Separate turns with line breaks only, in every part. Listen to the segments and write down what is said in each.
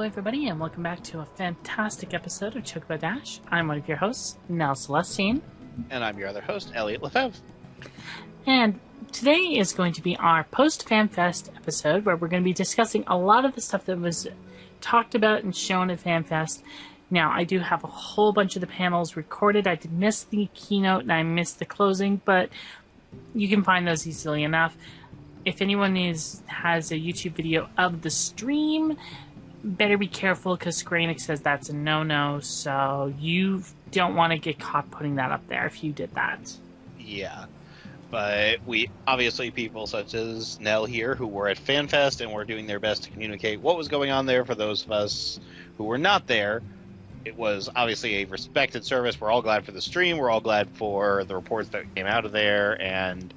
everybody, and welcome back to a fantastic episode of Chocobo Dash. I'm one of your hosts, Nell Celestine.
And I'm your other host, Elliot Lefebvre.
And today is going to be our post-FanFest episode, where we're going to be discussing a lot of the stuff that was talked about and shown at FanFest. Now, I do have a whole bunch of the panels recorded. I did miss the keynote, and I missed the closing, but you can find those easily enough. If anyone has a YouTube video of the stream, better be careful because Square Enix says that's a no-no, so you don't want to get caught putting that up there if you did that.
Yeah, but we obviously people such as Nell here who were at FanFest and were doing their best to communicate what was going on there for those of us who were not there. It was obviously a respected service. We're all glad for the stream. We're all glad for the reports that came out of there, and,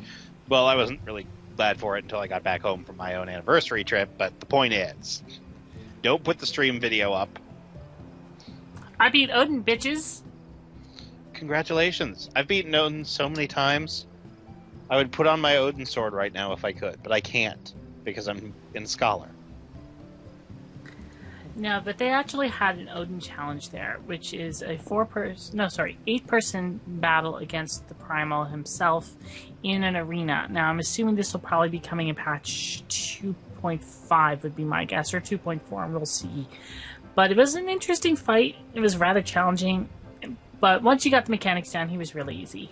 well, I wasn't really glad for it until I got back home from my own anniversary trip, but the point is, don't put the stream video up.
I beat Odin, bitches!
Congratulations. I've beaten Odin so many times. I would put on my Odin sword right now if I could, but I can't, because I'm in Scholar.
No, but they actually had an Odin challenge there, which is a 8-person battle against the Primal himself in an arena. Now, I'm assuming this will probably be coming in patch 2.5 would be my guess, or 2.4, and we'll see. But it was an interesting fight. It was rather challenging, but once you got the mechanics down, he was really easy.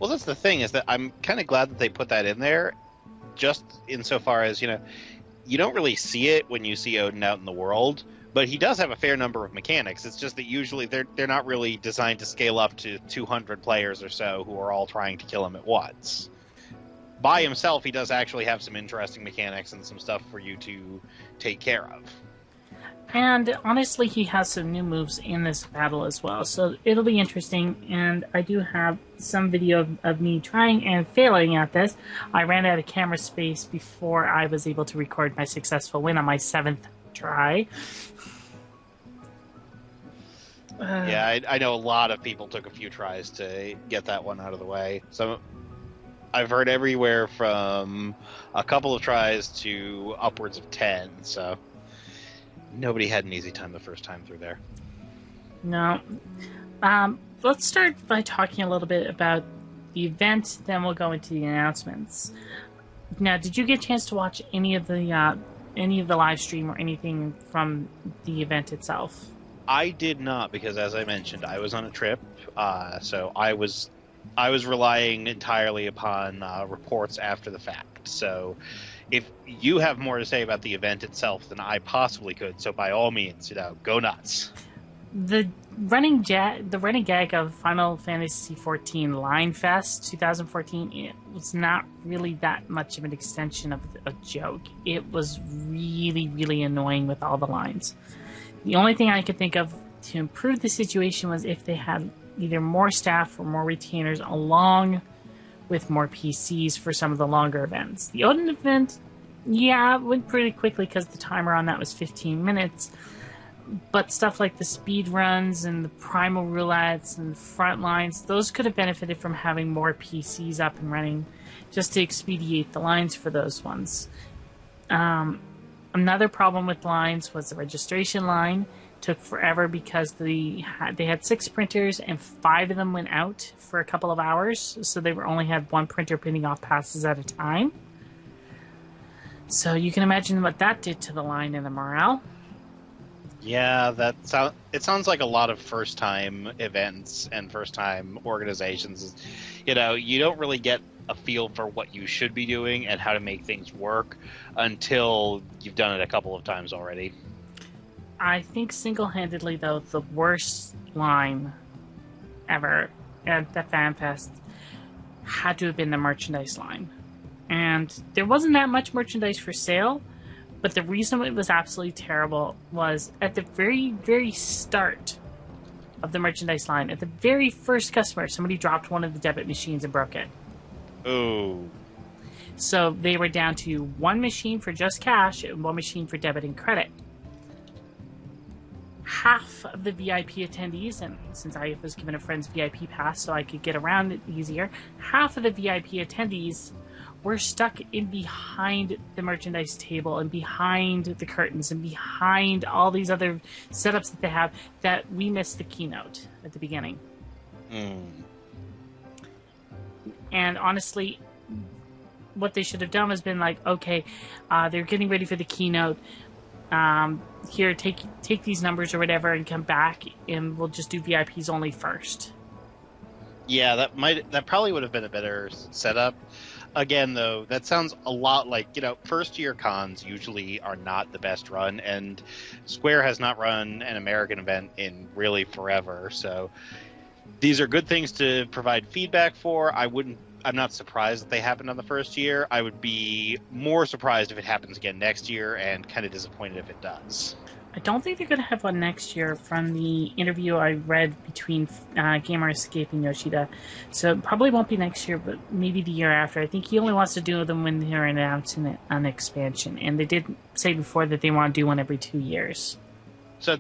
Well, that's the thing, is that I'm kind of glad that they put that in there, just insofar as, you don't really see it when you see Odin out in the world, but he does have a fair number of mechanics. It's just that usually they're not really designed to scale up to 200 players or so who are all trying to kill him at once. By himself, he does actually have some interesting mechanics and some stuff for you to take care of.
And honestly, he has some new moves in this battle as well, so it'll be interesting. And I do have some video of me trying and failing at this. I ran out of camera space before I was able to record my successful win on my 7th try.
Yeah, I know a lot of people took a few tries to get that one out of the way. So I've heard everywhere from a couple of tries to upwards of 10, so nobody had an easy time the first time through there.
No. Let's start by talking a little bit about the event, then we'll go into the announcements. Now, did you get a chance to watch any of the live stream or anything from the event itself?
I did not, because as I mentioned, I was on a trip, so I was relying entirely upon reports after the fact. So if you have more to say about the event itself than I possibly could, so by all means, go nuts.
The running gag of Final Fantasy XIV Line Fest 2014, it was not really that much of an extension of a joke. It was really, really annoying with all the lines. The only thing I could think of to improve the situation was if they had either more staff or more retainers along with more PCs for some of the longer events. The Odin event, yeah, it went pretty quickly because the timer on that was 15 minutes. But stuff like the speed runs and the primal roulettes and front lines, those could have benefited from having more PCs up and running just to expedite the lines for those ones. Another problem with lines was the registration line. Took forever because they had 6 printers and 5 of them went out for a couple of hours, so they only had 1 printer printing off passes at a time. So you can imagine what that did to the line and the morale.
Yeah, it sounds like a lot of first-time events and first-time organizations. You don't really get a feel for what you should be doing and how to make things work until you've done it a couple of times already.
I think single-handedly, though, the worst line ever at the FanFest had to have been the merchandise line. And there wasn't that much merchandise for sale, but the reason it was absolutely terrible was at the very, very start of the merchandise line, at the very first customer, somebody dropped one of the debit machines and broke it.
Oh.
So they were down to 1 machine for just cash and 1 machine for debit and credit. Half of the VIP attendees, and since I was given a friend's VIP pass so I could get around it easier, half of the VIP attendees we're stuck in behind the merchandise table and behind the curtains and behind all these other setups that they have that we missed the keynote at the beginning. And honestly, what they should have done was been like, okay, they're getting ready for the keynote. Here, take these numbers or whatever and come back, and we'll just do VIPs only first.
Yeah, that probably would have been a better setup. Again, though, that sounds a lot like, first-year cons usually are not the best run, and Square has not run an American event in really forever, so these are good things to provide feedback for. I'm not surprised that they happened on the first year. I would be more surprised if it happens again next year, and kind of disappointed if it does.
I don't think they're going to have one next year from the interview I read between Gamer Escape and Yoshida. So it probably won't be next year, but maybe the year after. I think he only wants to do them when they're announcing an expansion. And they did say before that they want to do one every 2 years.
So,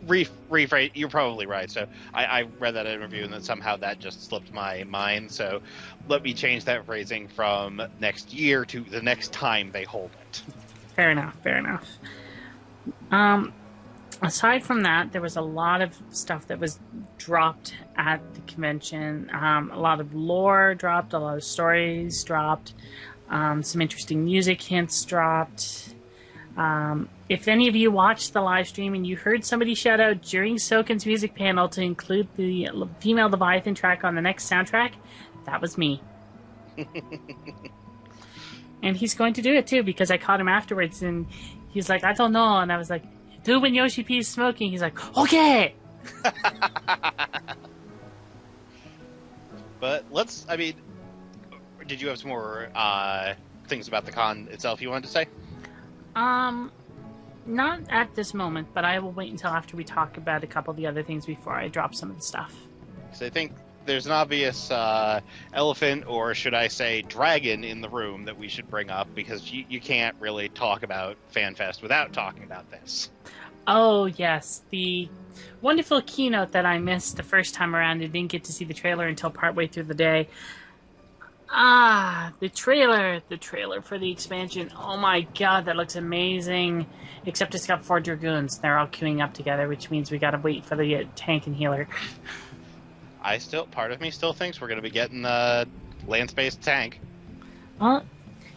rephrase, you're probably right. So I read that interview and then somehow that just slipped my mind. So let me change that phrasing from next year to the next time they hold it.
Fair enough. Aside from that, there was a lot of stuff that was dropped at the convention. A lot of lore dropped, a lot of stories dropped, some interesting music hints dropped. If any of you watched the live stream and you heard somebody shout out during Soken's music panel to include the female Leviathan track on the next soundtrack, that was me. And he's going to do it too, because I caught him afterwards and he's like, I don't know. And I was like, do when Yoshi P is smoking. He's like, okay.
But did you have some more things about the con itself you wanted to say?
Not at this moment, but I will wait until after we talk about a couple of the other things before I drop some of the stuff.
So I think there's an obvious elephant, or should I say dragon, in the room that we should bring up, because you can't really talk about FanFest without talking about this.
Oh, yes. The wonderful keynote that I missed the first time around and didn't get to see the trailer until partway through the day. The trailer for the expansion. Oh my god, that looks amazing. Except it's got 4 Dragoons. They're all queuing up together, which means we gotta wait for the tank and healer.
Part of me still thinks we're gonna be getting the land-based tank.
Well,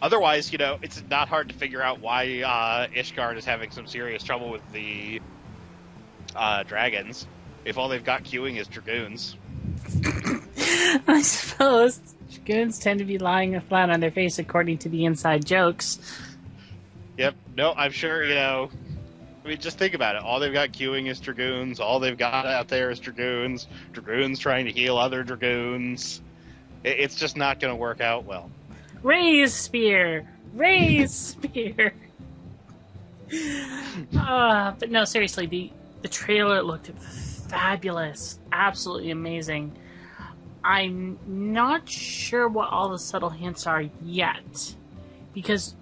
otherwise, it's not hard to figure out why Ishgard is having some serious trouble with the dragons, if all they've got queuing is Dragoons.
I suppose Dragoons tend to be lying flat on their face according to the inside jokes.
Yep. No, I'm sure, just think about it. All they've got queuing is Dragoons. All they've got out there is Dragoons. Dragoons trying to heal other Dragoons. It's just not going to work out well.
Raise spear! Raise spear! But no, seriously, the trailer looked fabulous. Absolutely amazing. I'm not sure what all the subtle hints are yet, because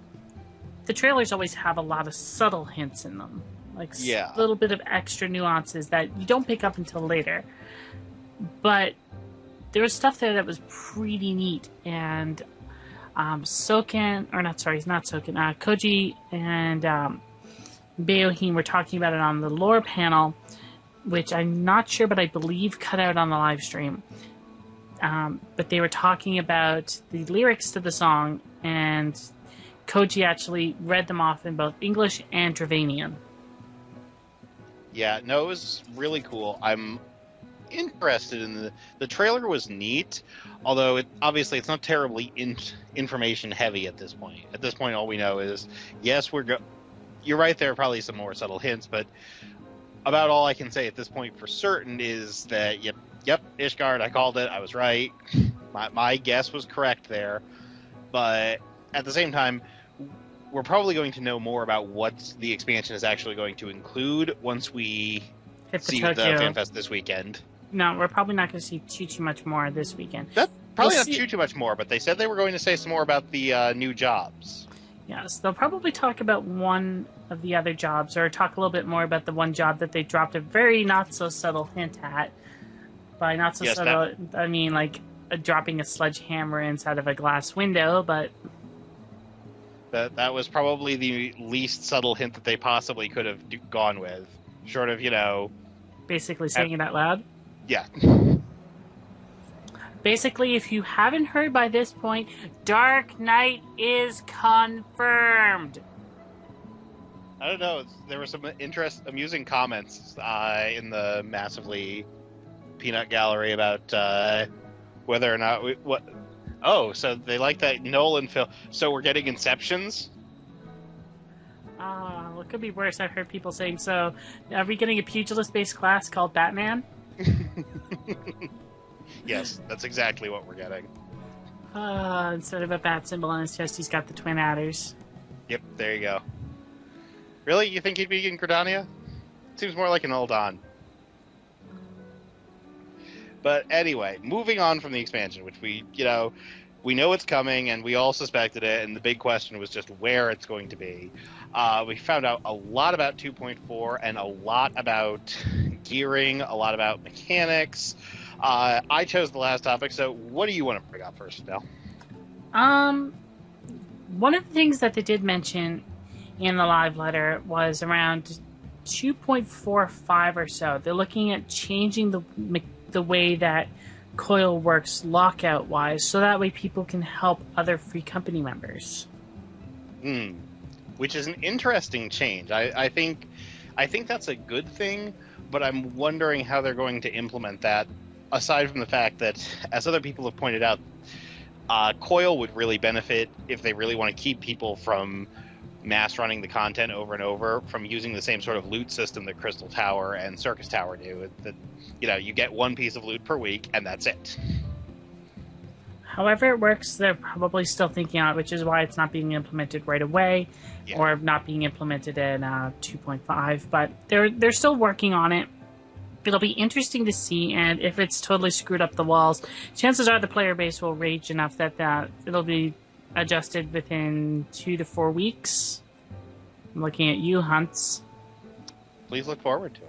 the trailers always have a lot of subtle hints in them. Like a little bit of extra nuances that you don't pick up until later. But there was stuff there that was pretty neat, and Koji and Beoheen were talking about it on the lore panel, which I'm not sure, but I believe cut out on the live stream. But they were talking about the lyrics to the song, and Koji actually read them off in both English and Dravanian.
Yeah, no, it was really cool. I'm interested in the trailer was neat, although obviously it's not terribly information heavy at this point. At this point, all we know is, yes, you're right, there are probably some more subtle hints, but about all I can say at this point for certain is that, yep, Ishgard, I called it, I was right. My guess was correct there. But at the same time, we're probably going to know more about what the expansion is actually going to include once we see the FanFest this weekend.
No, we're probably not going to see too much more this weekend.
That's probably not too much more, but they said they were going to say some more about the new jobs.
Yes, they'll probably talk about one of the other jobs, or talk a little bit more about the one job that they dropped a very not-so-subtle hint at. By not-so-subtle, I mean, like, dropping a sledgehammer inside of a glass window, but
That was probably the least subtle hint that they possibly could have gone with, short of
basically saying it out loud.
Yeah.
Basically, if you haven't heard by this point, Dark Knight is confirmed.
I don't know. There were some amusing comments in the massively peanut gallery about whether or not what. Oh, so they like that Nolan film. So we're getting Inceptions?
It could be worse. I've heard people saying, so are we getting a pugilist-based class called Batman?
Yes, that's exactly what we're getting.
Instead of a bat symbol on his chest, he's got the twin adders.
Yep, there you go. Really? You think he'd be in Gridania? Seems more like an Uldan. But anyway, moving on from the expansion, which we know it's coming, and we all suspected it, and the big question was just where it's going to be. We found out a lot about 2.4 and a lot about gearing, a lot about mechanics. I chose the last topic, so what do you want to bring up first, Del?
One of the things that they did mention in the live letter was around 2.45 or so. They're looking at changing the way that Coil works lockout-wise, so that way people can help other free company members.
Which is an interesting change. I think that's a good thing, but I'm wondering how they're going to implement that, aside from the fact that, as other people have pointed out, Coil would really benefit if they really want to keep people from mass running the content over and over, from using the same sort of loot system that Crystal Tower and Circus Tower do. That you get one piece of loot per week and that's it.
However it works, they're probably still thinking on it, which is why it's not being implemented right away, or not being implemented in 2.5. But they're still working on it. It'll be interesting to see, and if it's totally screwed up the walls, chances are the player base will rage enough that it'll be adjusted within 2 to 4 weeks. I'm looking at you, Hunts.
Please look forward to it.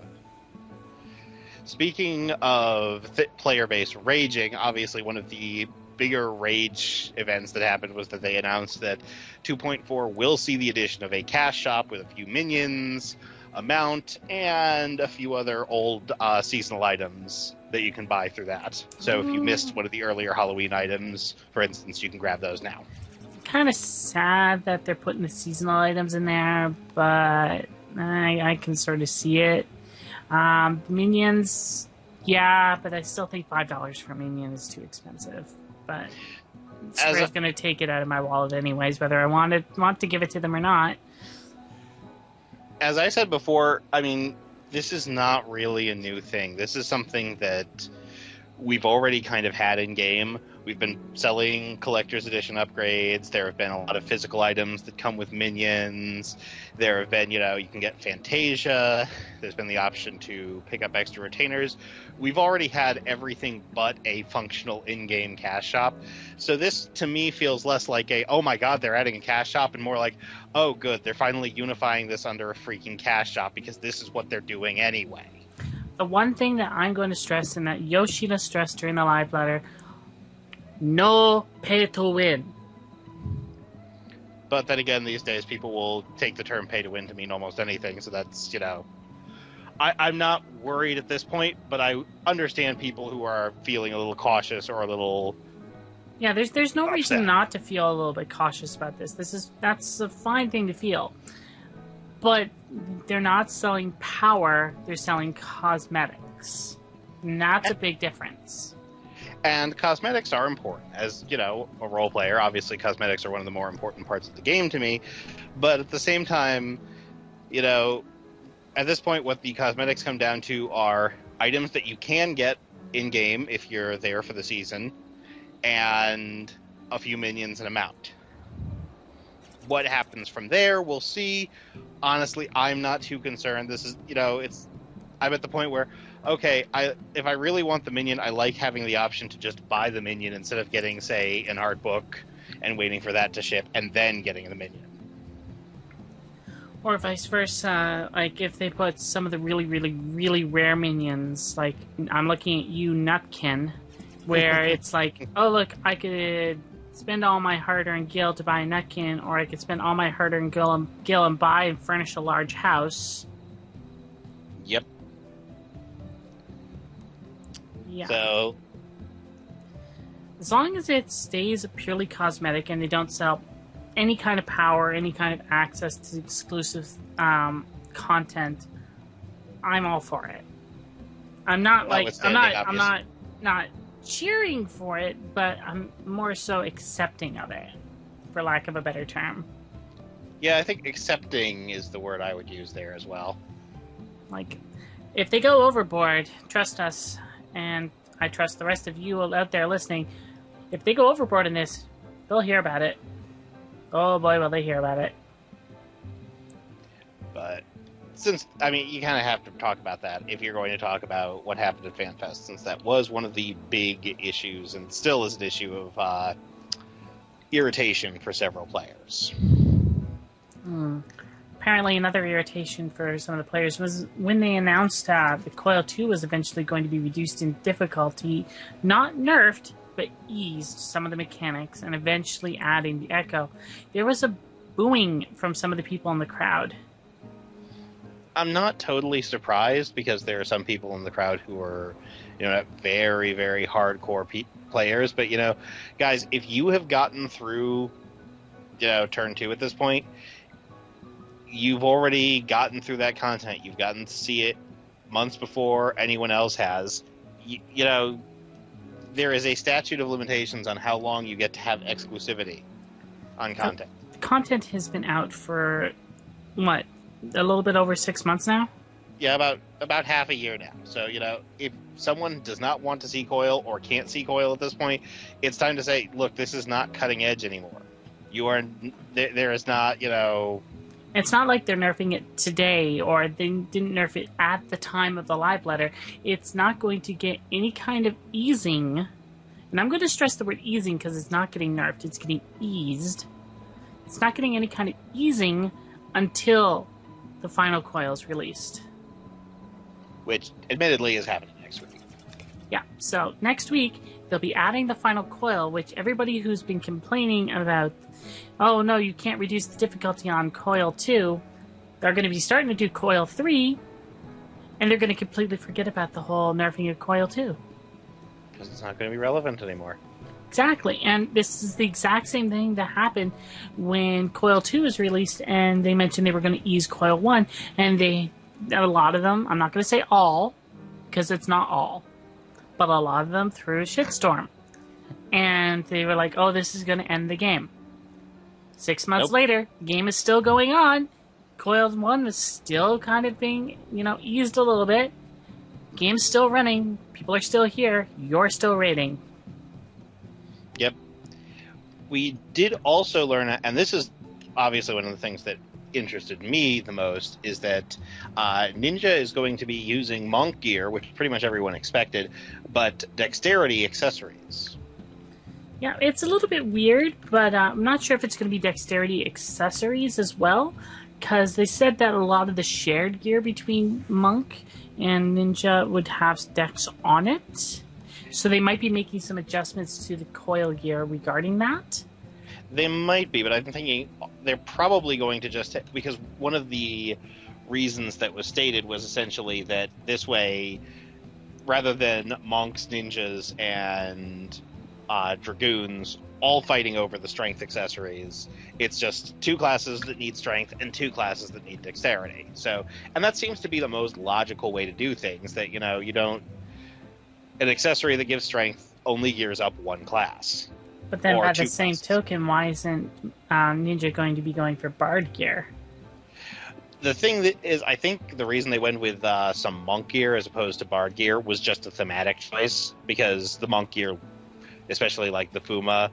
Speaking of player base raging, obviously one of the bigger rage events that happened was that they announced that 2.4 will see the addition of a cash shop with a few minions, a mount, and a few other old seasonal items that you can buy through that. So if you missed one of the earlier Halloween items, for instance, you can grab those now.
Kind of sad that they're putting the seasonal items in there, but I can sort of see it. Minions, yeah, but I still think $5 for a minion is too expensive. But Square's going to take it out of my wallet anyways, whether I want to give it to them or not.
As I said before, I mean, this is not really a new thing. This is something that we've already kind of had in game. We've been selling collector's edition upgrades. There have been a lot of physical items that come with minions. There have been, you can get Fantasia. There's been the option to pick up extra retainers. We've already had everything but a functional in-game cash shop. So this, to me, feels less like oh my god, they're adding a cash shop, and more like, oh good, they're finally unifying this under a freaking cash shop because this is what they're doing anyway.
The one thing that I'm going to stress, and that Yoshida stressed during the live letter, no pay to win.
But then again, these days, people will take the term pay to win to mean almost anything, so that's, I'm not worried at this point, but I understand people who are feeling a little cautious or a little...
Yeah, there's no
upset.
reason not to feel a little bit cautious about this. That's a fine thing to feel. But they're not selling power, they're selling cosmetics. And that's a big difference.
And cosmetics are important. As, a role player, obviously cosmetics are one of the more important parts of the game to me. But at the same time, at this point, what the cosmetics come down to are items that you can get in-game if you're there for the season, and a few minions and a mount. What happens from there, we'll see. Honestly, I'm not too concerned. This is, I'm at the point where, okay, if I really want the minion, I like having the option to just buy the minion instead of getting, say, an art book and waiting for that to ship and then getting the minion.
Or vice versa, like if they put some of the really, really, really rare minions, like I'm looking at you, Nutkin, where it's like, oh look, I could spend all my hard-earned gil to buy a nutkin, or I could spend all my hard-earned gil and buy and furnish a large house.
Yep.
Yeah.
So,
As long as it stays purely cosmetic and they don't sell any kind of power, any kind of access to exclusive content, I'm all for it. I'm not not cheering for it, but I'm more so accepting of it, for lack of a better term.
yeah, I think accepting is the word I would use there as well.
Like, if they go overboard, trust us, and I trust the rest of you out there listening, if they go overboard in this, they'll hear about it. Oh boy, will they hear about it.
But since, I mean, you kind of have to talk about that if you're going to talk about what happened at FanFest, since that was one of the big issues and still is an issue of irritation for several players.
Apparently, another irritation for some of the players was when they announced the Coil 2 was eventually going to be reduced in difficulty, not nerfed, but eased some of the mechanics, and eventually adding the Echo. There was a booing from some of the people in the crowd.
I'm not totally surprised, because there are some people in the crowd who are, very, very hardcore players. But, guys, if you have gotten through, turn 2 at this point, you've already gotten through that content. You've gotten to see it months before anyone else has. There is a statute of limitations on how long you get to have exclusivity on content.
The content has been out for, what, a little bit over 6 months now?
Yeah, about half a year now. So, if someone does not want to see Coil or can't see Coil at this point, it's time to say, look, this is not cutting edge anymore. There is not,
It's not like they're nerfing it today, or they didn't nerf it at the time of the live letter. It's not going to get any kind of easing. And I'm going to stress the word easing because it's not getting nerfed. It's getting eased. It's not getting any kind of easing until the final coil is released.
Which, admittedly, is happening next week.
Yeah, so next week, they'll be adding the final coil, which everybody who's been complaining about, oh no, you can't reduce the difficulty on Coil 2, they're going to be starting to do Coil 3, and they're going to completely forget about the whole nerfing of Coil 2.
Because it's not going to be relevant anymore.
Exactly, and this is the exact same thing that happened when Coil 2 was released, and they mentioned they were going to ease Coil 1, and a lot of them, I'm not going to say all, because it's not all, but a lot of them threw a shitstorm. And they were like, oh, this is going to end the game. 6 months later, the game is still going on. Coil 1 is still kind of being, eased a little bit. Game's still running. People are still here. You're still raiding.
Yep. We did also learn, and this is obviously one of the things that interested me the most, is that Ninja is going to be using Monk gear, which pretty much everyone expected, but dexterity accessories.
Yeah, it's a little bit weird, but I'm not sure if it's going to be dexterity accessories as well, because they said that a lot of the shared gear between Monk and Ninja would have dex on it. So they might be making some adjustments to the coil gear regarding that.
They might be, but I'm thinking they're probably going to just... Because one of the reasons that was stated was essentially that this way, rather than monks, ninjas, and dragoons all fighting over the strength accessories, it's just 2 classes that need strength and 2 classes that need dexterity. So, and that seems to be the most logical way to do things, that, you don't... An accessory that gives strength only gears up 1 class.
But then by the same
classes.
token, why isn't Ninja going to be going for Bard gear?
The thing that is, I think the reason they went with some monk gear as opposed to Bard gear was just a thematic choice, because the monk gear, especially like the Fuma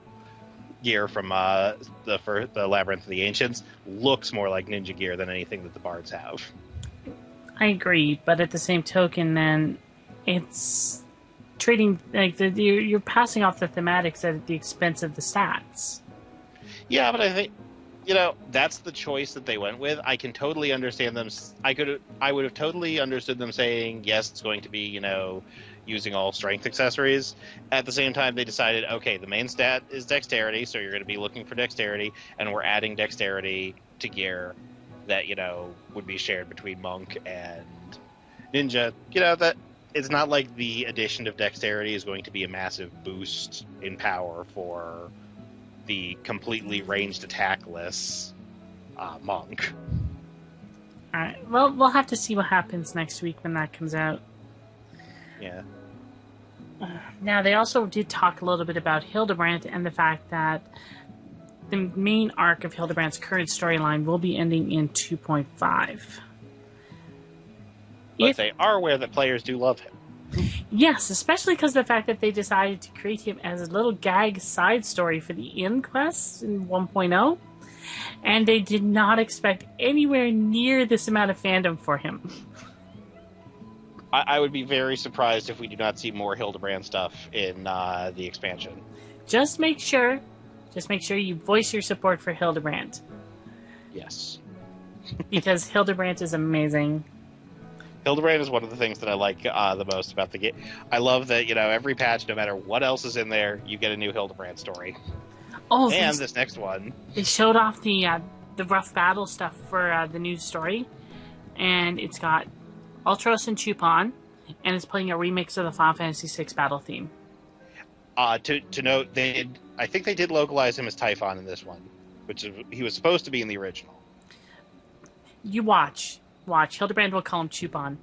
gear from the Labyrinth of the Ancients, looks more like ninja gear than anything that the Bards have.
I agree, but at the same token, then it's treating like you're passing off the thematics at the expense of the stats.
Yeah, but I think that's the choice that they went with. I can totally understand them. I would have totally understood them saying, yes, it's going to be, using all strength accessories. At the same time, they decided, okay, the main stat is dexterity, so you're going to be looking for dexterity, and we're adding dexterity to gear that, would be shared between monk and ninja. That it's not like the addition of dexterity is going to be a massive boost in power for the completely ranged attackless monk.
All right. Well, we'll have to see what happens next week when that comes out.
Yeah.
Now, they also did talk a little bit about Hildebrandt and the fact that the main arc of Hildebrandt's current storyline will be ending in 2.5.
But they are aware that players do love him.
Yes, especially because of the fact that they decided to create him as a little gag side story for the end quests in 1.0, and they did not expect anywhere near this amount of fandom for him.
I would be very surprised if we do not see more Hildebrandt stuff in the expansion.
Just make sure you voice your support for Hildebrandt.
Yes.
Because Hildebrandt is amazing.
Hildebrandt is one of the things that I like the most about the game. I love that, every patch, no matter what else is in there, you get a new Hildebrandt story.
Oh,
and this next one.
They showed off the rough battle stuff for the new story, and it's got Ultros and Chupon, and it's playing a remix of the Final Fantasy VI battle theme.
To note, I think they did localize him as Typhon in this one, which he was supposed to be in the original.
You watch. Hildebrandt will call him Chupon.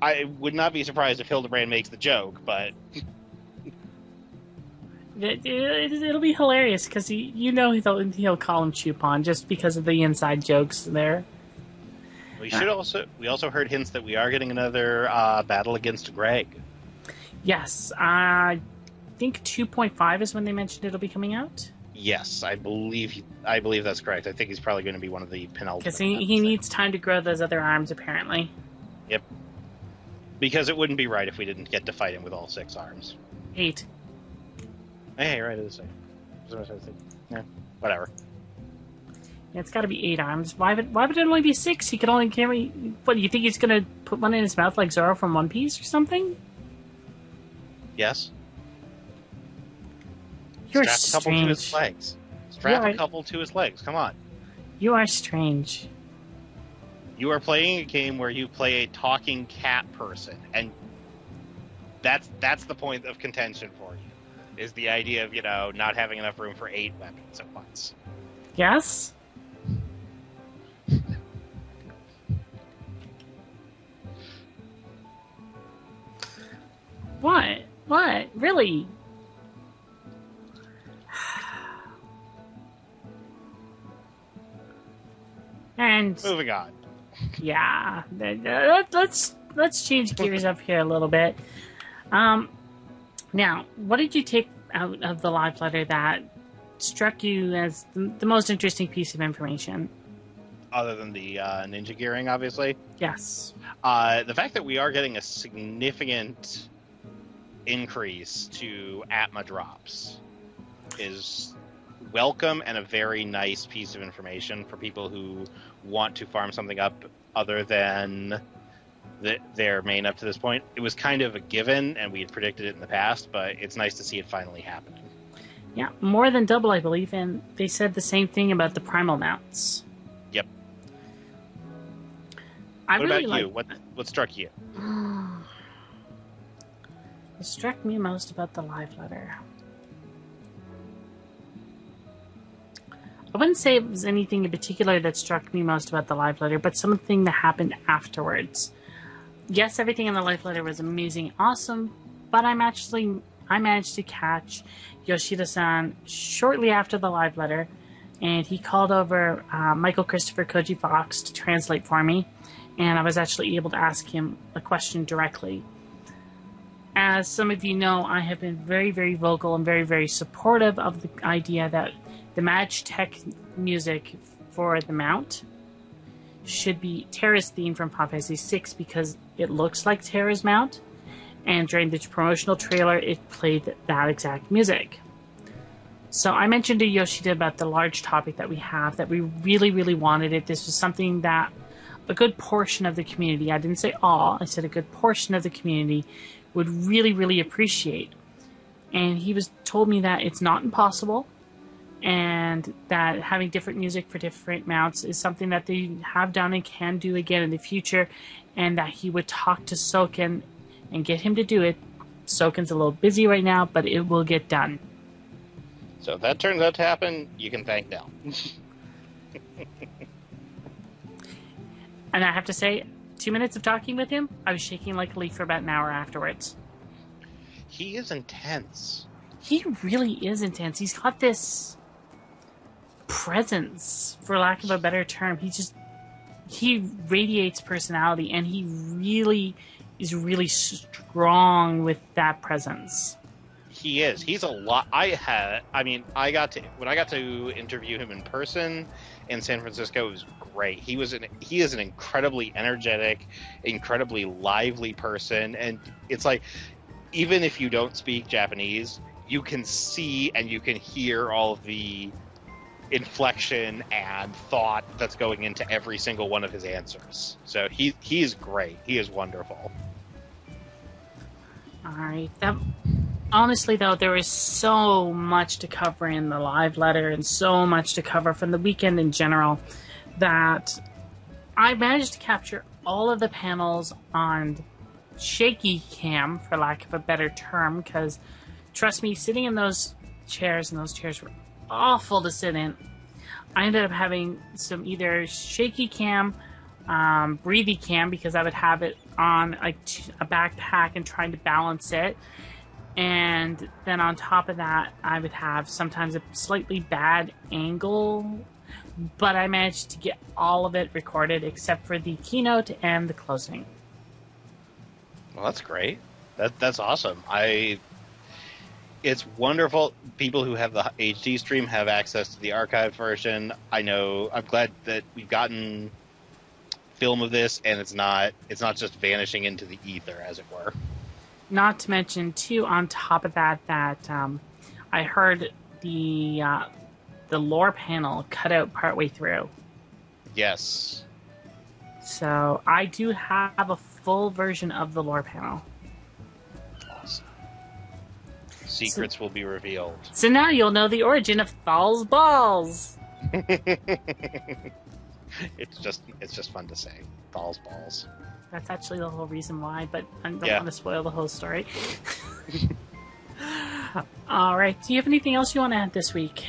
I would not be surprised if Hildebrandt makes the joke, but
it'll be hilarious because he'll call him Chupon just because of the inside jokes there.
We also heard hints that we are getting another battle against Greg.
Yes, I think 2.5 is when they mentioned it'll be coming out.
Yes, I believe that's correct. I think he's probably going to be one of the penultimate.
Because he needs time to grow those other arms, apparently.
Yep. Because it wouldn't be right if we didn't get to fight him with all 6 arms.
8.
Hey, right, it is 8. Yeah, whatever.
Yeah, it's got to be 8 arms. Why would it only be 6? He could only carry... What, you think he's going to put one in his mouth like Zoro from One Piece or something?
Yes.
You're
Strap a couple to his legs. A couple to his legs. Come on.
You are strange.
You are playing a game where you play a talking cat person, and that's the point of contention for you. Is the idea of, not having enough room for 8 weapons at once.
Yes? What? What? Really? And
moving on.
Yeah, let's change gears up here a little bit. Now, what did you take out of the live letter that struck you as the most interesting piece of information?
Other than the ninja gearing, obviously.
Yes.
The fact that we are getting a significant increase to Atma drops is welcome and a very nice piece of information for people who want to farm something up other than their main up to this point. It was kind of a given, and we had predicted it in the past, but it's nice to see it finally happening.
Yeah, more than double, I believe, and they said the same thing about the primal mounts.
Yep.
What
about you? What struck you?
What struck me most about the live letter? I wouldn't say it was anything in particular that struck me most about the live letter, but something that happened afterwards. Yes, everything in the live letter was amazing, awesome, but I managed to catch Yoshida-san shortly after the live letter, and he called over Michael Christopher Koji Fox to translate for me, and I was actually able to ask him a question directly. As some of you know, I have been very, very vocal and very, very supportive of the idea that the Magitech music for the mount should be Terra's theme from Final Fantasy VI because it looks like Terra's mount, and during the promotional trailer it played that exact music. So I mentioned to Yoshida about the large topic that we have, that we really, really wanted it. This was something that a good portion of the community, I didn't say all, I said a good portion of the community would really, really appreciate. And he told me that it's not impossible, and that having different music for different mounts is something that they have done and can do again in the future, and that he would talk to Soken and get him to do it. Soken's a little busy right now, but it will get done.
So if that turns out to happen, you can thank Dell.
And I have to say, 2 minutes of talking with him, I was shaking like a leaf for about an hour afterwards.
He is intense.
He really is intense. He's got this presence, for lack of a better term. He radiates personality, and he really is really strong with that presence.
He is. He's a lot. When I got to interview him in person in San Francisco, it was great. He is an incredibly energetic, incredibly lively person, and it's like, even if you don't speak Japanese, you can see and you can hear all of the inflection and thought that's going into every single one of his answers. So he is great. He is wonderful.
All right. Honestly, though, there is so much to cover in the live letter and so much to cover from the weekend in general that I managed to capture all of the panels on shaky cam, for lack of a better term, because trust me, sitting in those chairs, and those chairs were awful to sit in, I ended up having some either shaky cam, breathy cam, because I would have it on a backpack and trying to balance it. And then on top of that, I would have sometimes a slightly bad angle, but I managed to get all of it recorded except for the keynote and the closing.
Well, that's great. That's awesome. It's wonderful. People who have the HD stream have access to the archived version. I'm glad that we've gotten film of this, and it's not just vanishing into the ether, as it were.
Not to mention, too, on top of that I heard the lore panel cut out partway through.
Yes.
So I do have a full version of the lore panel.
Awesome. Secrets will be revealed.
So now you'll know the origin of Thal's balls.
It's just fun to say. Thal's balls.
That's actually the whole reason why, but I don't want to spoil the whole story. All right. Do you have anything else you want to add this week?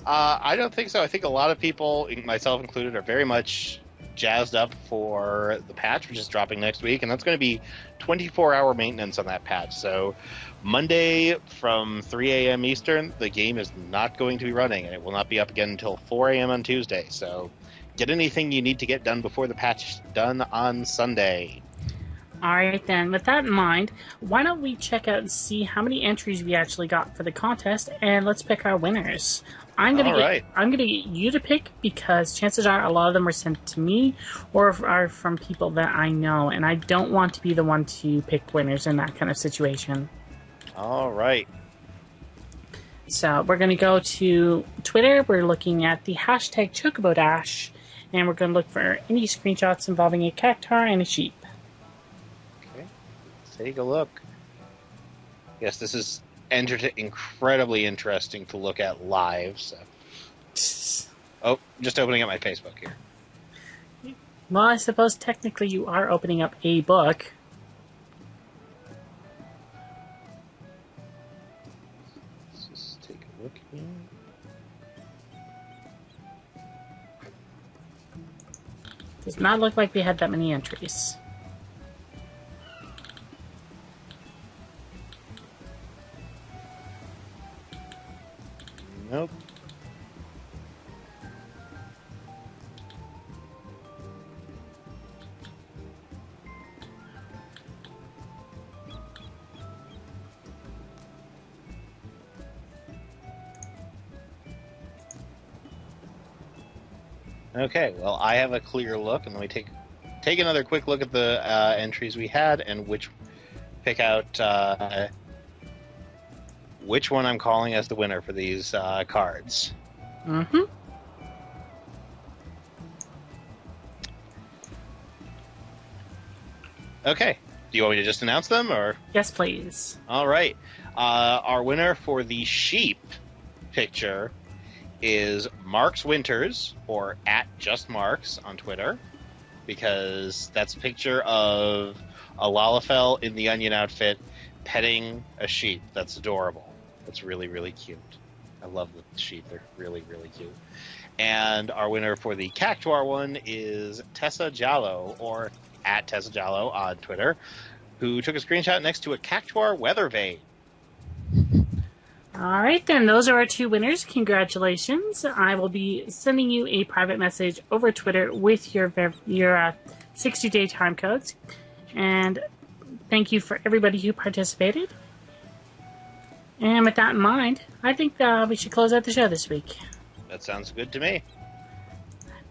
I don't think so. I think a lot of people, myself included, are very much jazzed up for the patch, which is dropping next week, and that's going to be 24-hour maintenance on that patch. So Monday from 3 a.m. Eastern, the game is not going to be running, and it will not be up again until 4 a.m. on Tuesday. So get anything you need to get done before the patch is done on Sunday.
All right, then. With that in mind, why don't we check out and see how many entries we actually got for the contest, and let's pick our winners. I'm gonna get you to pick, because chances are a lot of them were sent to me or are from people that I know, and I don't want to be the one to pick winners in that kind of situation.
All right.
So we're going to go to Twitter. We're looking at the hashtag Chocobo Dash, and we're going to look for any screenshots involving a cactar and a sheep.
Okay, let's take a look. Yes, this is incredibly interesting to look at live. So. Oh, just opening up my Facebook here.
Well, I suppose technically you are opening up a book.
Let's just take a look here.
Does not look like we had that many entries.
Nope. Okay, well, I have a clear look, and let me take another quick look at the entries we had, and pick out which one I'm calling as the winner for these cards.
Mm-hmm.
Okay. Do you want me to just announce them, or?
Yes, please.
All right. Our winner for the sheep picture is Marks Winters, or @JustMarks on Twitter, because that's a picture of a Lalafell in the Onion outfit petting a sheep. That's adorable. That's really, really cute. I love the sheep. They're really, really cute. And our winner for the Cactuar one is Tessa Jallo, or @Tessa Jallo on Twitter, who took a screenshot next to a Cactuar weather vane.
All right, then. Those are our 2 winners. Congratulations. I will be sending you a private message over Twitter with your 60-day time codes. And thank you for everybody who participated. And with that in mind, I think we should close out the show this week.
That sounds good to me.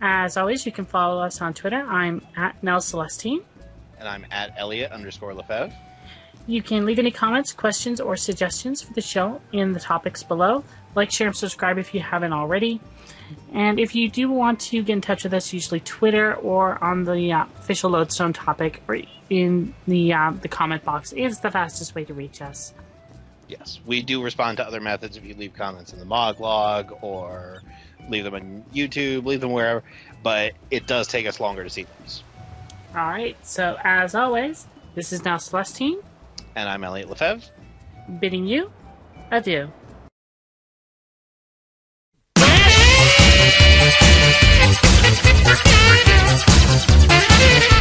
As always, you can follow us on Twitter. I'm @NellCelestine.
And I'm @Elliot_Lefebvre.
You can leave any comments, questions, or suggestions for the show in the topics below. Like, share, and subscribe if you haven't already. And if you do want to get in touch with us, usually Twitter or on the official Lodestone topic or in the comment box is the fastest way to reach us.
Yes, we do respond to other methods if you leave comments in the moglog or leave them on YouTube, leave them wherever, but it does take us longer to see those.
All right, so as always, this is now Celestine.
And I'm Elliot Lefebvre.
Bidding you adieu.
Thank you.